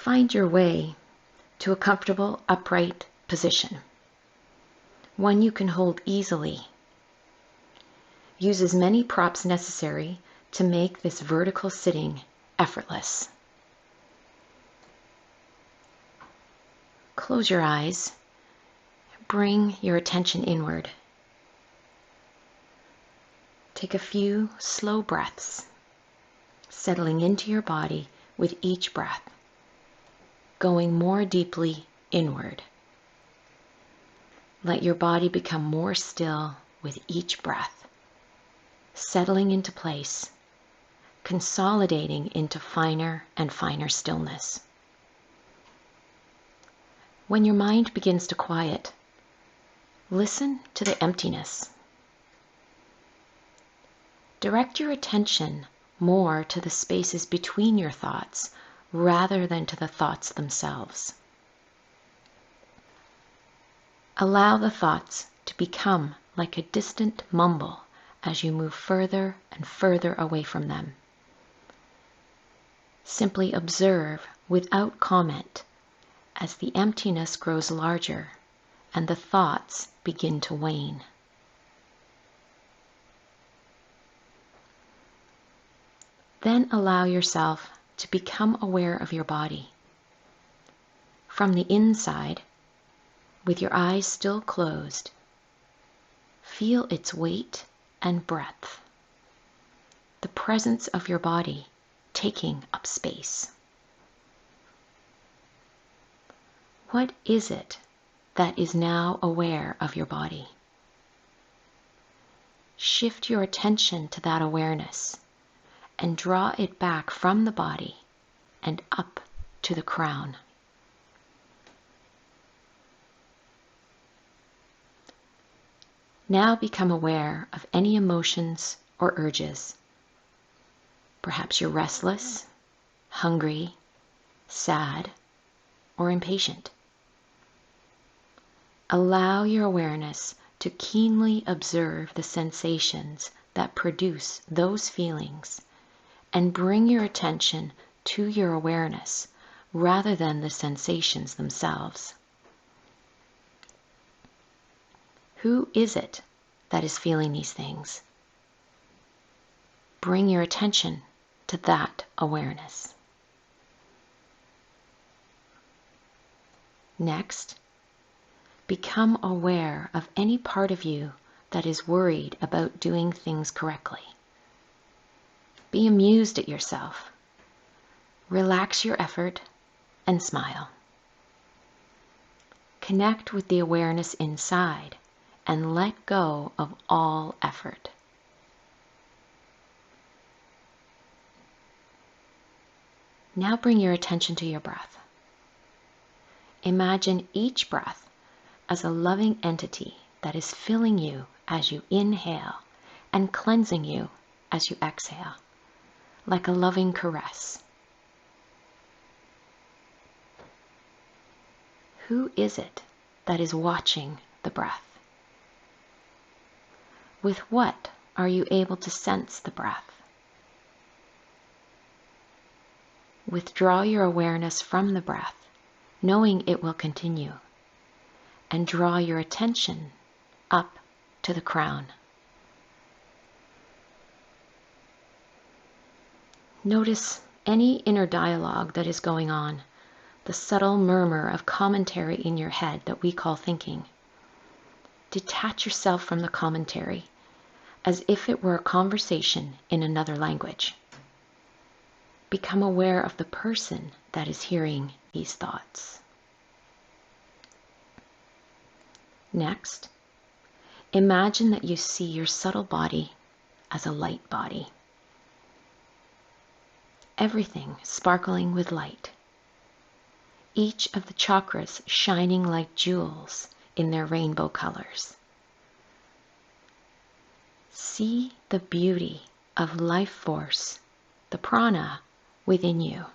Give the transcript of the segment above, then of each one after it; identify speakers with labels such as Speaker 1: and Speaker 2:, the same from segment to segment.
Speaker 1: Find your way to a comfortable, upright position, one you can hold easily. Use as many props necessary to make this vertical sitting effortless. Close your eyes. Bring your attention inward. Take a few slow breaths, settling into your body with each breath, going more deeply inward. Let your body become more still with each breath, settling into place, consolidating into finer and finer stillness. When your mind begins to quiet, listen to the emptiness. Direct your attention more to the spaces between your thoughts rather than to the thoughts themselves. Allow the thoughts to become like a distant mumble as you move further and further away from them. Simply observe without comment as the emptiness grows larger and the thoughts begin to wane. Then allow yourself to become aware of your body. From the inside, with your eyes still closed, feel its weight and breadth, the presence of your body taking up space. What is it that is now aware of your body? Shift your attention to that awareness and draw it back from the body and up to the crown. Now become aware of any emotions or urges. Perhaps you're restless, hungry, sad, or impatient. Allow your awareness to keenly observe the sensations that produce those feelings and bring your attention to your awareness rather than the sensations themselves. Who is it that is feeling these things? Bring your attention to that awareness. Next, become aware of any part of you that is worried about doing things correctly. Be amused at yourself. Relax your effort and smile. Connect with the awareness inside and let go of all effort. Now bring your attention to your breath. Imagine each breath as a loving entity that is filling you as you inhale and cleansing you as you exhale, like a loving caress. Who is it that is watching the breath? With what are you able to sense the breath? Withdraw your awareness from the breath, knowing it will continue, and draw your attention up to the crown. Notice any inner dialogue that is going on, the subtle murmur of commentary in your head that we call thinking. Detach yourself from the commentary as if it were a conversation in another language. Become aware of the person that is hearing these thoughts. Next, imagine that you see your subtle body as a light body. Everything sparkling with light. Each of the chakras shining like jewels in their rainbow colors. See the beauty of life force, the prana within you.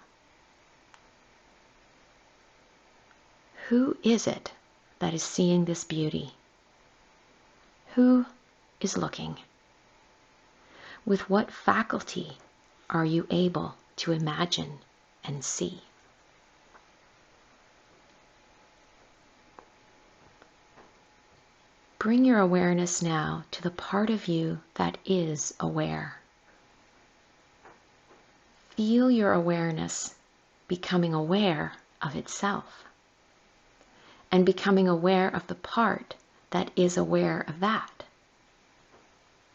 Speaker 1: Who is it that is seeing this beauty? Who is looking? With what faculty are you able to imagine and see? Bring your awareness now to the part of you that is aware. Feel your awareness becoming aware of itself and becoming aware of the part that is aware of that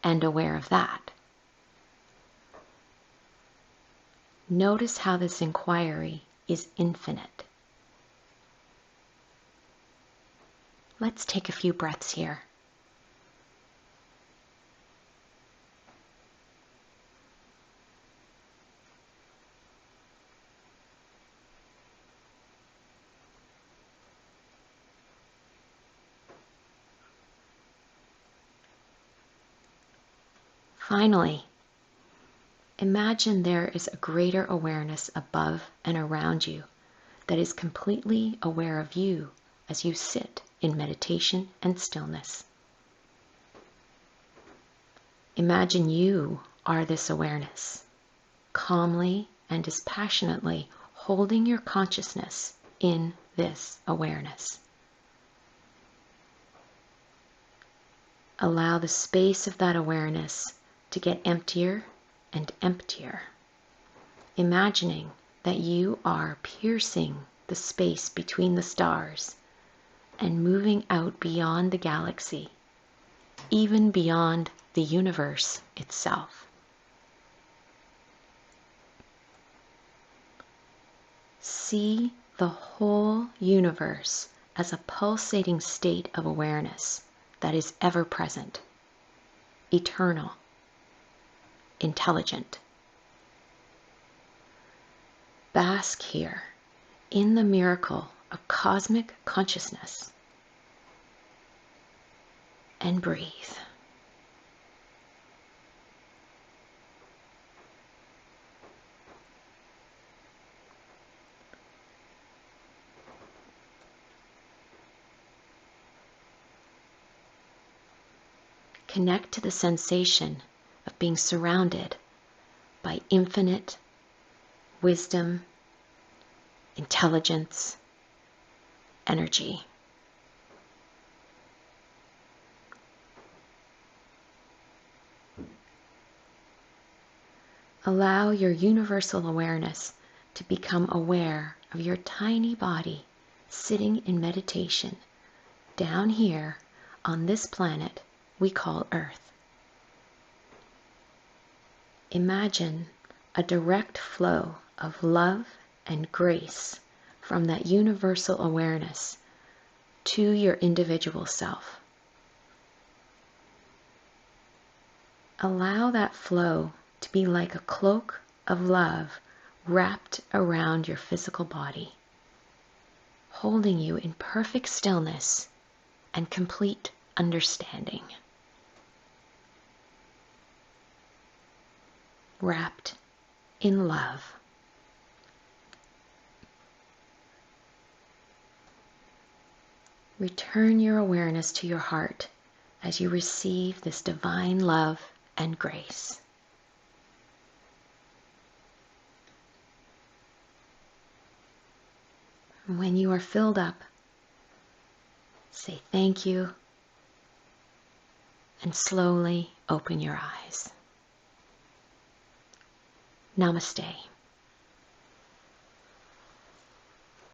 Speaker 1: and aware of that. Notice how this inquiry is infinite. Let's take a few breaths here. Finally, imagine there is a greater awareness above and around you that is completely aware of you as you sit in meditation and stillness. Imagine you are this awareness, calmly and dispassionately holding your consciousness in this awareness. Allow the space of that awareness to get emptier and emptier, imagining that you are piercing the space between the stars and moving out beyond the galaxy, even beyond the universe itself. See the whole universe as a pulsating state of awareness that is ever present, eternal, intelligent. Bask here in the miracle of cosmic consciousness and breathe. Connect to the sensation of being surrounded by infinite wisdom, intelligence, energy. Allow your universal awareness to become aware of your tiny body sitting in meditation down here on this planet we call Earth. Imagine a direct flow of love and grace from that universal awareness to your individual self. Allow that flow to be like a cloak of love wrapped around your physical body, holding you in perfect stillness and complete understanding. Wrapped in love. Return your awareness to your heart as you receive this divine love and grace. And when you are filled up, say thank you and slowly open your eyes. Namaste.